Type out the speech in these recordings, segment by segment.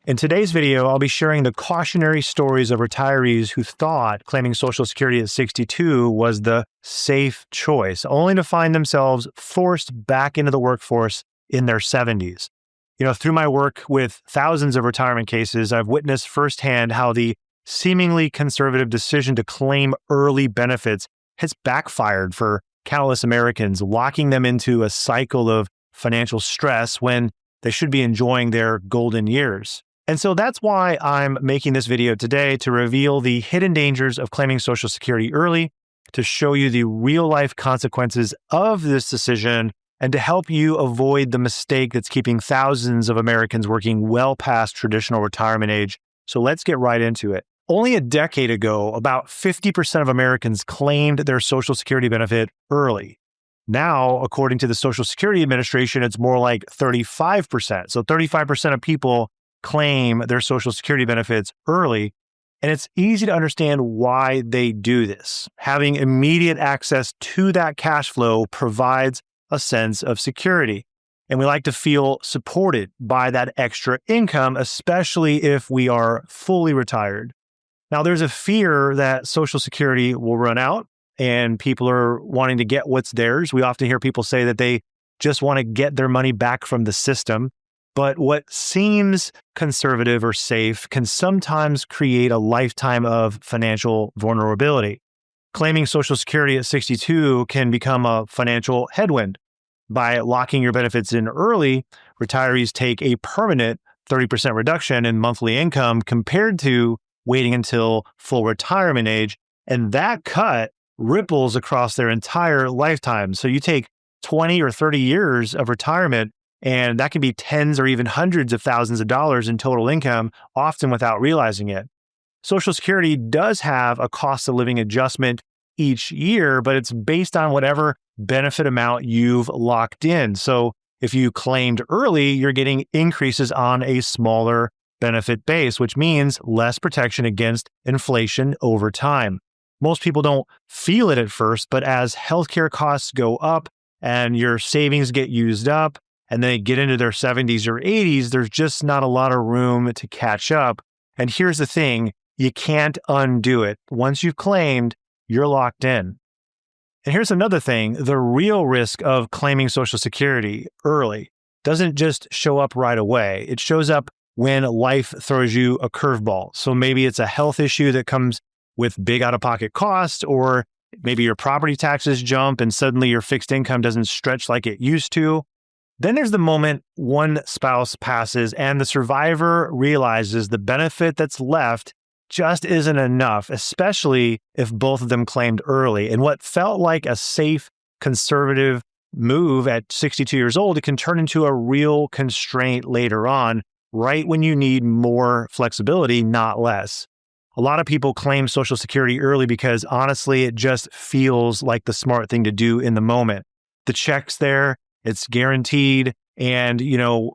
In today's video, I'll be sharing the cautionary stories of retirees who thought claiming Social Security at 62 was the safe choice, only to find themselves forced back into the workforce in their 70s. Through my work with thousands of retirement cases, I've witnessed firsthand how the seemingly conservative decision to claim early benefits has backfired for countless Americans, locking them into a cycle of financial stress when they should be enjoying their golden years. And so that's why I'm making this video today, to reveal the hidden dangers of claiming Social Security early, to show you the real-life consequences of this decision, and to help you avoid the mistake that's keeping thousands of Americans working well past traditional retirement age. So let's get right into it. Only a decade ago, about 50% of Americans claimed their Social Security benefit early. Now, according to the Social Security Administration, it's more like 35%. So 35% of people claim their Social Security benefits early, and it's easy to understand why they do this. Having immediate access to that cash flow provides a sense of security, and we like to feel supported by that extra income, especially if we are fully retired. Now, there's a fear that Social Security will run out and people are wanting to get what's theirs. We often hear people say that they just want to get their money back from the system. But what seems conservative or safe can sometimes create a lifetime of financial vulnerability. Claiming Social Security at 62 can become a financial headwind. By locking your benefits in early, retirees take a permanent 30% reduction in monthly income compared to waiting until full retirement age. And that cut ripples across their entire lifetime. So you take 20 or 30 years of retirement, and that can be tens or even hundreds of thousands of dollars in total income, often without realizing it. Social Security does have a cost of living adjustment each year, but it's based on whatever benefit amount you've locked in. So if you claimed early, you're getting increases on a smaller benefit base, which means less protection against inflation over time. Most people don't feel it at first, but as healthcare costs go up and your savings get used up, and they get into their 70s or 80s, there's just not a lot of room to catch up. And here's the thing, you can't undo it. Once you've claimed, you're locked in. And here's another thing, the real risk of claiming Social Security early doesn't just show up right away. It shows up when life throws you a curveball. So maybe it's a health issue that comes with big out-of-pocket costs, or maybe your property taxes jump and suddenly your fixed income doesn't stretch like it used to. Then there's the moment one spouse passes and the survivor realizes the benefit that's left just isn't enough, especially if both of them claimed early. And what felt like a safe, conservative move at 62 years old, it can turn into a real constraint later on, right when you need more flexibility, not less. A lot of people claim Social Security early because honestly, it just feels like the smart thing to do in the moment. The check's there. It's guaranteed, and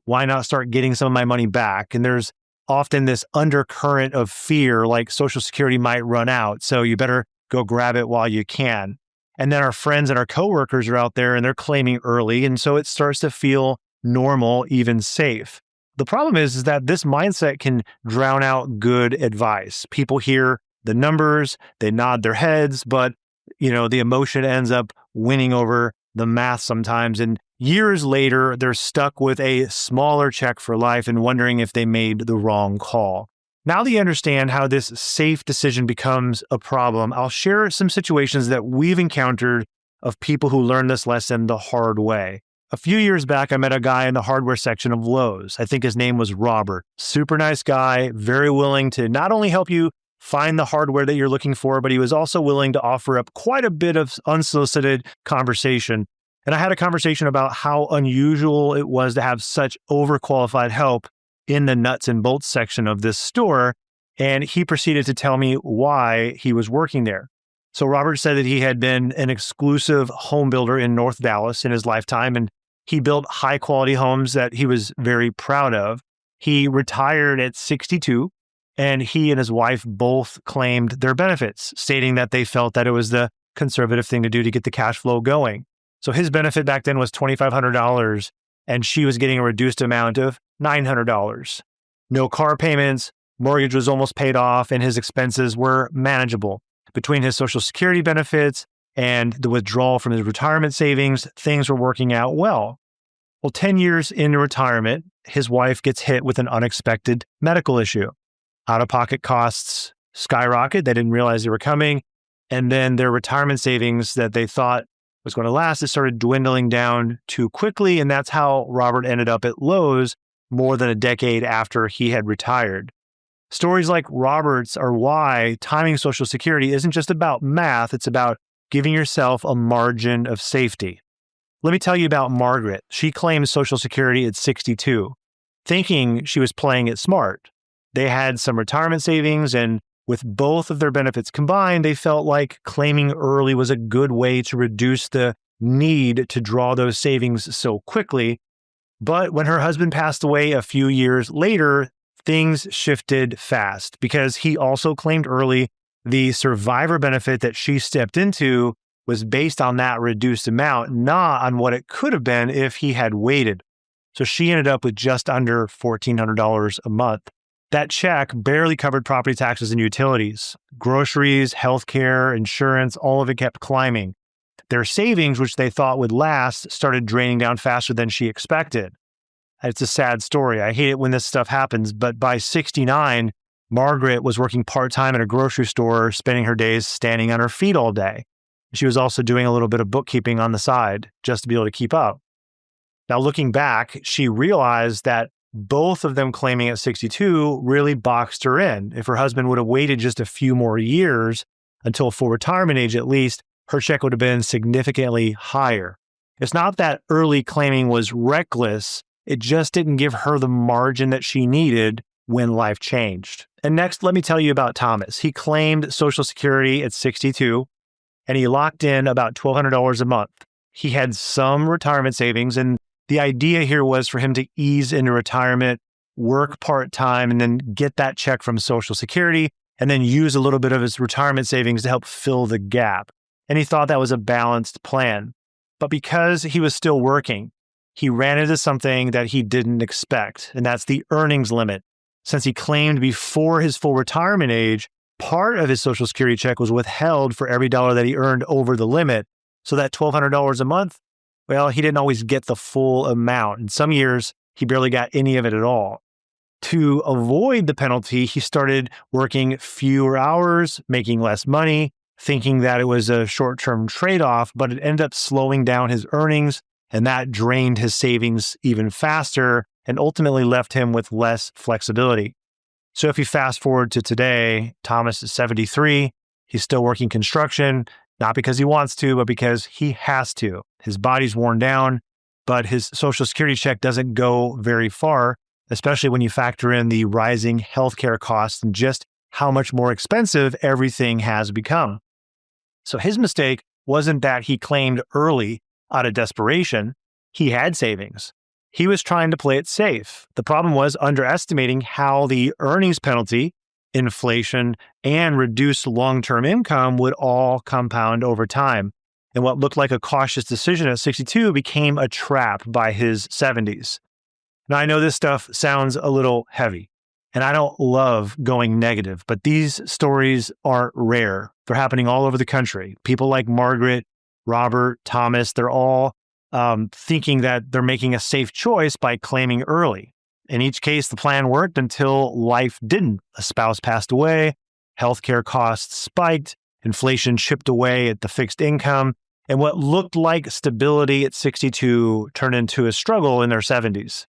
why not start getting some of my money back? And there's often this undercurrent of fear, like Social Security might run out, so you better go grab it while you can. And then our friends and our coworkers are out there and they're claiming early, and so it starts to feel normal, even safe. The problem is that this mindset can drown out good advice. People hear the numbers, they nod their heads, but the emotion ends up winning over the math sometimes. And years later, they're stuck with a smaller check for life and wondering if they made the wrong call. Now that you understand how this safe decision becomes a problem, I'll share some situations that we've encountered of people who learned this lesson the hard way. A few years back, I met a guy in the hardware section of Lowe's. I think his name was Robert. Super nice guy, very willing to not only help you find the hardware that you're looking for, but he was also willing to offer up quite a bit of unsolicited conversation. And I had a conversation about how unusual it was to have such overqualified help in the nuts and bolts section of this store. And he proceeded to tell me why he was working there. So Robert said that he had been an exclusive home builder in North Dallas in his lifetime, and he built high quality homes that he was very proud of. He retired at 62, and he and his wife both claimed their benefits, stating that they felt that it was the conservative thing to do to get the cash flow going. So his benefit back then was $2,500, and she was getting a reduced amount of $900. No car payments, mortgage was almost paid off, and his expenses were manageable. Between his Social Security benefits and the withdrawal from his retirement savings, things were working out well. Well, 10 years into retirement, his wife gets hit with an unexpected medical issue. Out-of-pocket costs skyrocket. They didn't realize they were coming. And then their retirement savings that they thought was going to last, it started dwindling down too quickly. And that's how Robert ended up at Lowe's more than a decade after he had retired. Stories like Robert's are why timing Social Security isn't just about math, it's about giving yourself a margin of safety. Let me tell you about Margaret. She claimed Social Security at 62, thinking she was playing it smart. They had some retirement savings, and with both of their benefits combined, they felt like claiming early was a good way to reduce the need to draw those savings so quickly. But when her husband passed away a few years later, things shifted fast because he also claimed early. The survivor benefit that she stepped into was based on that reduced amount, not on what it could have been if he had waited. So she ended up with just under $1,400 a month. That check barely covered property taxes and utilities. Groceries, healthcare, insurance, all of it kept climbing. Their savings, which they thought would last, started draining down faster than she expected. It's a sad story. I hate it when this stuff happens, but by 69, Margaret was working part-time at a grocery store, spending her days standing on her feet all day. She was also doing a little bit of bookkeeping on the side just to be able to keep up. Now, looking back, she realized that both of them claiming at 62 really boxed her in. If her husband would have waited just a few more years until full retirement age at least, her check would have been significantly higher. It's not that early claiming was reckless, it just didn't give her the margin that she needed when life changed. And next, let me tell you about Thomas. He claimed Social Security at 62, and he locked in about $1,200 a month. He had some retirement savings, and the idea here was for him to ease into retirement, work part-time, and then get that check from Social Security, and then use a little bit of his retirement savings to help fill the gap. And he thought that was a balanced plan. But because he was still working, he ran into something that he didn't expect, and that's the earnings limit. Since he claimed before his full retirement age, part of his Social Security check was withheld for every dollar that he earned over the limit. So that $1,200 a month, well, he didn't always get the full amount. In some years, he barely got any of it at all. To avoid the penalty, he started working fewer hours, making less money, thinking that it was a short-term trade-off, but it ended up slowing down his earnings, and that drained his savings even faster and ultimately left him with less flexibility. So if you fast forward to today, Thomas is 73. He's still working construction, not because he wants to, but because he has to. His body's worn down, but his Social Security check doesn't go very far, especially when you factor in the rising healthcare costs and just how much more expensive everything has become. So his mistake wasn't that he claimed early out of desperation. He had savings. He was trying to play it safe. The problem was underestimating how the earnings penalty, inflation, and reduced long-term income would all compound over time. And what looked like a cautious decision at 62 became a trap by his 70s. Now, I know this stuff sounds a little heavy, and I don't love going negative, but these stories aren't rare. They're happening all over the country. People like Margaret, Robert, Thomas, they're all thinking that they're making a safe choice by claiming early. In each case, the plan worked until life didn't. A spouse passed away, healthcare costs spiked, inflation chipped away at the fixed income, and what looked like stability at 62 turned into a struggle in their 70s.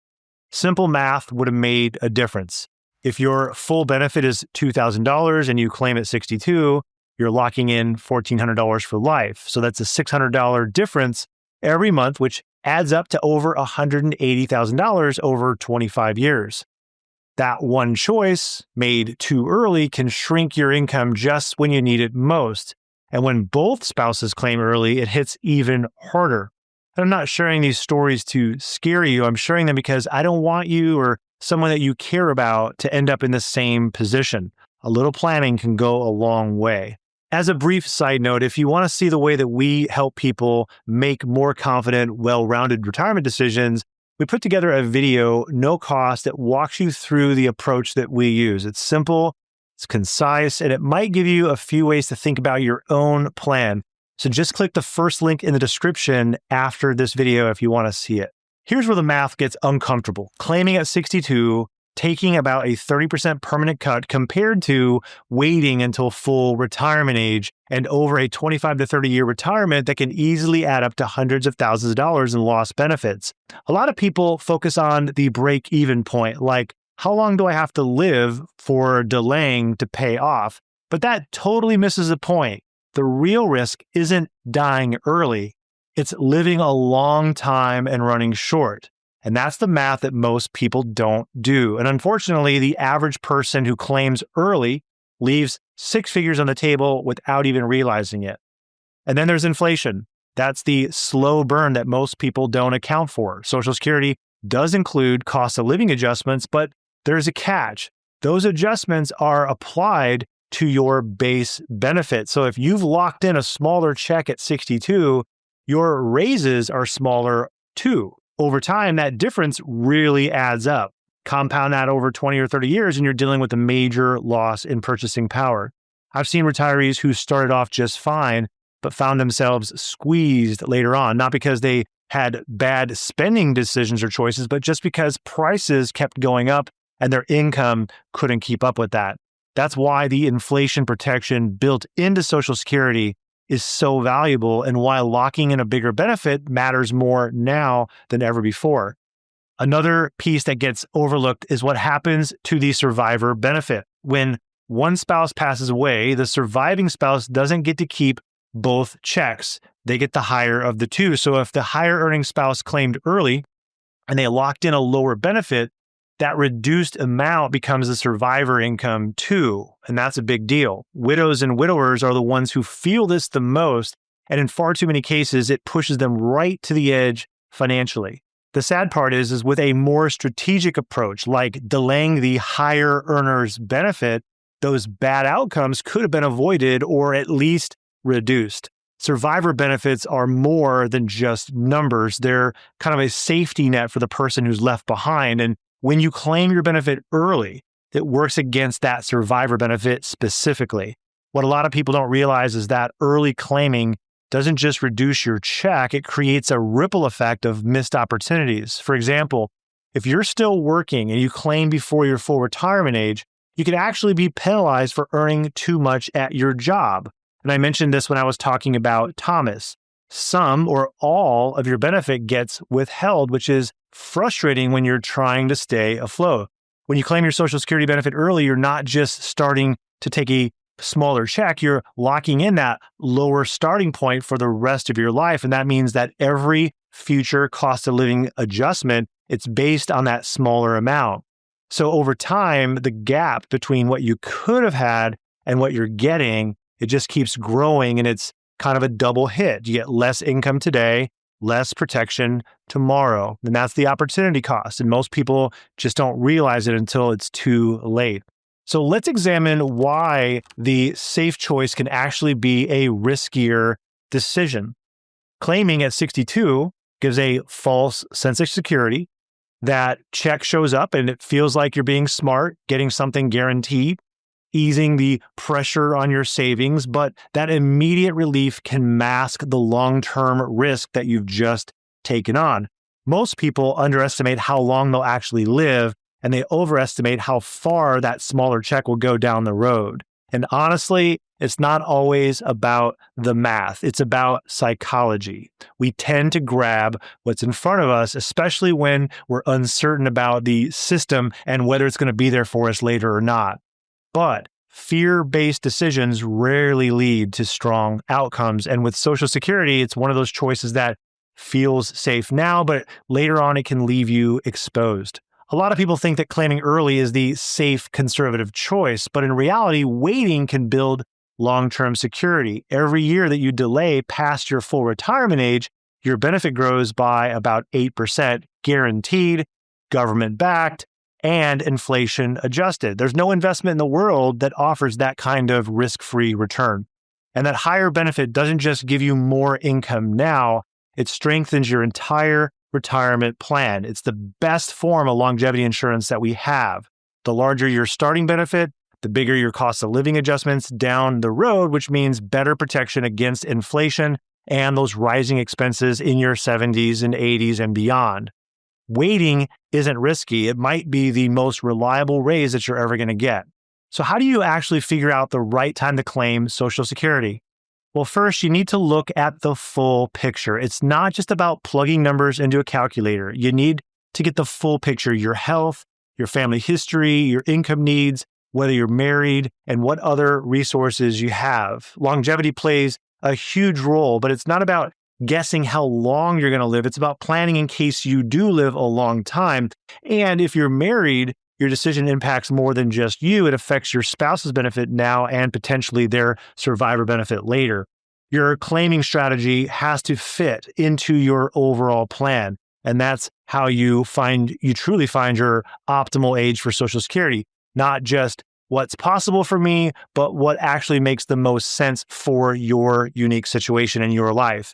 Simple math would have made a difference. If your full benefit is $2,000 and you claim at 62, you're locking in $1,400 for life. So that's a $600 difference every month, which adds up to over $180,000 over 25 years. That one choice made too early can shrink your income just when you need it most. And when both spouses claim early, it hits even harder. And I'm not sharing these stories to scare you. I'm sharing them because I don't want you or someone that you care about to end up in the same position. A little planning can go a long way. As a brief side note, if you want to see the way that we help people make more confident, well-rounded retirement decisions, We put together a video, no cost, that walks you through the approach that we use. It's simple, it's concise, and it might give you a few ways to think about your own plan. So just click the first link in the description after this video if you want to see it. Here's where the math gets uncomfortable. Claiming at 62, taking about a 30% permanent cut compared to waiting until full retirement age and over a 25 to 30 year retirement that can easily add up to hundreds of thousands of dollars in lost benefits. A lot of people focus on the break-even point, like how long do I have to live for delaying to pay off? But that totally misses the point. The real risk isn't dying early. It's living a long time and running short. And that's the math that most people don't do. And unfortunately, the average person who claims early leaves six figures on the table without even realizing it. And then there's inflation. That's the slow burn that most people don't account for. Social Security does include cost of living adjustments, but there's a catch. Those adjustments are applied to your base benefit. So if you've locked in a smaller check at 62, your raises are smaller too. Over time, that difference really adds up. Compound that over 20 or 30 years, and you're dealing with a major loss in purchasing power. I've seen retirees who started off just fine, but found themselves squeezed later on, not because they had bad spending decisions or choices, but just because prices kept going up and their income couldn't keep up with that. That's why the inflation protection built into Social Security is so valuable and why locking in a bigger benefit matters more now than ever before. Another piece that gets overlooked is what happens to the survivor benefit. When one spouse passes away, the surviving spouse doesn't get to keep both checks. They get the higher of the two. So if the higher earning spouse claimed early and they locked in a lower benefit, that reduced amount becomes the survivor income too. And that's a big deal. Widows and widowers are the ones who feel this the most. And in far too many cases, it pushes them right to the edge financially. The sad part is with a more strategic approach, like delaying the higher earner's benefit, those bad outcomes could have been avoided or at least reduced. Survivor benefits are more than just numbers. They're kind of a safety net for the person who's left behind. And when you claim your benefit early, it works against that survivor benefit specifically. What a lot of people don't realize is that early claiming doesn't just reduce your check, it creates a ripple effect of missed opportunities. For example, if you're still working and you claim before your full retirement age, you could actually be penalized for earning too much at your job. And I mentioned this when I was talking about Thomas. Some or all of your benefit gets withheld, which is frustrating when you're trying to stay afloat. When you claim your Social Security benefit early, you're not just starting to take a smaller check, you're locking in that lower starting point for the rest of your life. And that means that every future cost of living adjustment, it's based on that smaller amount. So over time, the gap between what you could have had and what you're getting, it just keeps growing, and it's kind of a double hit. You get less income today, less protection tomorrow. And that's the opportunity cost. And most people just don't realize it until it's too late. So let's examine why the safe choice can actually be a riskier decision. Claiming at 62 gives a false sense of security. That check shows up and it feels like you're being smart, getting something guaranteed, easing the pressure on your savings, but that immediate relief can mask the long-term risk that you've just taken on. Most people underestimate how long they'll actually live, and they overestimate how far that smaller check will go down the road. And honestly, it's not always about the math. It's about psychology. We tend to grab what's in front of us, especially when we're uncertain about the system and whether it's going to be there for us later or not. But fear-based decisions rarely lead to strong outcomes. And with Social Security, it's one of those choices that feels safe now, but later on it can leave you exposed. A lot of people think that claiming early is the safe conservative choice, but in reality, waiting can build long-term security. Every year that you delay past your full retirement age, your benefit grows by about 8%, guaranteed, government-backed, and inflation adjusted. There's no investment in the world that offers that kind of risk-free return. And that higher benefit doesn't just give you more income now, it strengthens your entire retirement plan. It's the best form of longevity insurance that we have. The larger your starting benefit, the bigger your cost of living adjustments down the road, which means better protection against inflation and those rising expenses in your 70s and 80s and beyond. Waiting isn't risky. It might be the most reliable raise that you're ever going to get. So how do you actually figure out the right time to claim Social Security? Well, first, you need to look at the full picture. It's not just about plugging numbers into a calculator. You need to get the full picture: your health, your family history, your income needs, whether you're married, and what other resources you have. Longevity plays a huge role, but it's not about guessing how long you're going to live. It's about planning in case you do live a long time. And if you're married, your decision impacts more than just you. It affects your spouse's benefit now and potentially their survivor benefit later. Your claiming strategy has to fit into your overall plan. And that's how you truly find your optimal age for Social Security. Not just what's possible for me, but what actually makes the most sense for your unique situation in your life.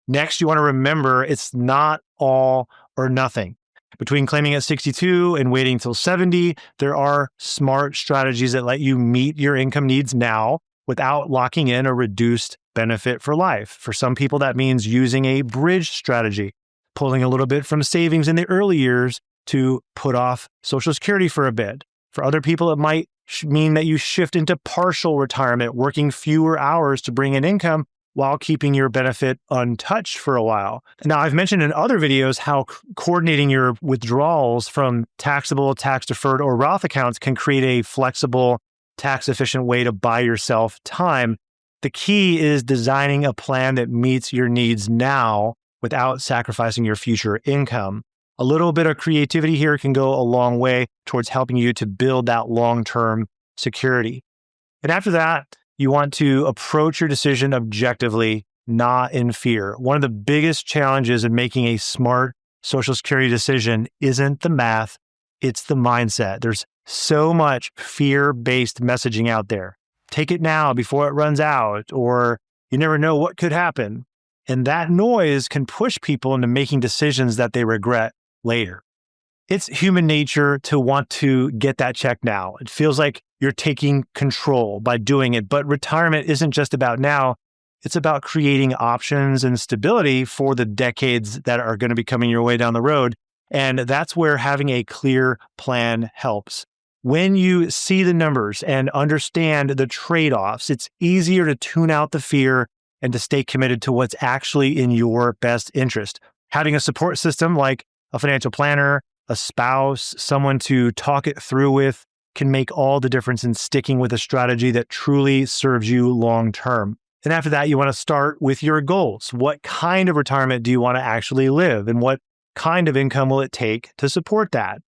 Next, you want to remember it's not all or nothing. Between claiming at 62 and waiting till 70, there are smart strategies that let you meet your income needs now without locking in a reduced benefit for life. For some people, that means using a bridge strategy, pulling a little bit from savings in the early years to put off Social Security for a bit. For other people, it might mean that you shift into partial retirement, working fewer hours to bring in income while keeping your benefit untouched for a while. Now, I've mentioned in other videos how coordinating your withdrawals from taxable, tax-deferred, or Roth accounts can create a flexible, tax-efficient way to buy yourself time. The key is designing a plan that meets your needs now without sacrificing your future income. A little bit of creativity here can go a long way towards helping you to build that long-term security. And after that, you want to approach your decision objectively, not in fear. One of the biggest challenges in making a smart Social Security decision isn't the math, it's the mindset. There's so much fear-based messaging out there. Take it now before it runs out, or you never know what could happen. And that noise can push people into making decisions that they regret later. It's human nature to want to get that check now. It feels like you're taking control by doing it. But retirement isn't just about now. It's about creating options and stability for the decades that are going to be coming your way down the road. And that's where having a clear plan helps. When you see the numbers and understand the trade-offs, it's easier to tune out the fear and to stay committed to what's actually in your best interest. Having a support system like a financial planner, a spouse, someone to talk it through with can make all the difference in sticking with a strategy that truly serves you long term. And after that, you want to start with your goals. What kind of retirement do you want to actually live? And what kind of income will it take to support that?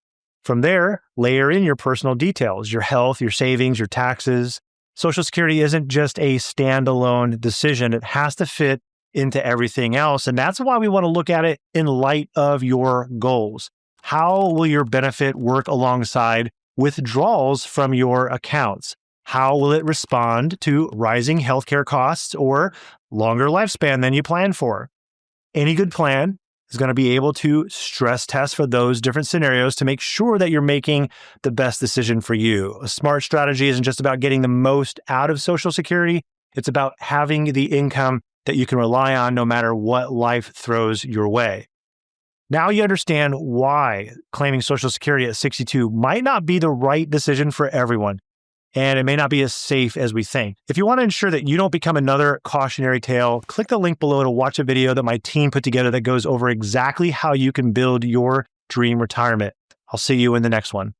From there, layer in your personal details, your health, your savings, your taxes. Social Security isn't just a standalone decision. It has to fit into everything else. And that's why we want to look at it in light of your goals. How will your benefit work alongside withdrawals from your accounts? How will it respond to rising healthcare costs or longer lifespan than you planned for? Any good plan is going to be able to stress test for those different scenarios to make sure that you're making the best decision for you. A smart strategy isn't just about getting the most out of Social Security. It's about having the income that you can rely on no matter what life throws your way. Now you understand why claiming Social Security at 62 might not be the right decision for everyone, and it may not be as safe as we think. If you want to ensure that you don't become another cautionary tale, click the link below to watch a video that my team put together that goes over exactly how you can build your dream retirement. I'll see you in the next one.